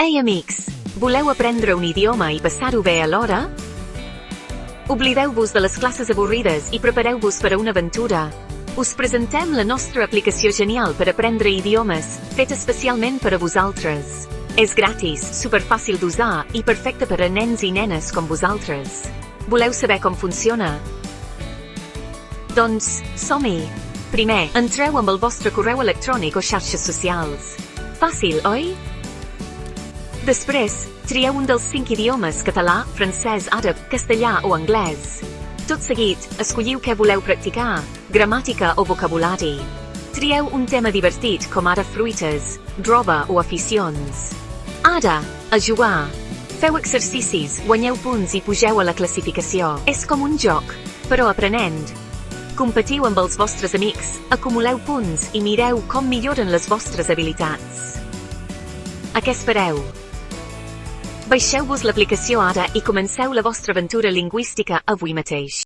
Ei, amics! Voleu aprendre un idioma i passar-ho bé alhora? Oblideu-vos de les classes avorrides i prepareu-vos per a una aventura. Us presentem la nostra aplicació genial per aprendre idiomes, feta especialment per a vosaltres. És gratis, superfàcil d'usar i perfecta per a nens i nenes com vosaltres. Voleu saber com funciona? Doncs, som-hi! Primer, entreu amb el vostre correu electrònic o xarxes socials. Fàcil, oi? Després, trieu un dels 5 idiomes: català, francès, àrab, castellà o anglès. Tot seguit, escolliu què voleu practicar, gramàtica o vocabulari. Trieu un tema divertit com ara fruites, roba o aficions. Ara, a jugar! Feu exercicis, guanyeu punts i pugeu a la classificació. És com un joc, però aprenent. Competiu amb els vostres amics, acumuleu punts i mireu com milloren les vostres habilitats. A què espereu? Baixeu-vos l'aplicació ara i comenceu la vostra aventura lingüística avui mateix.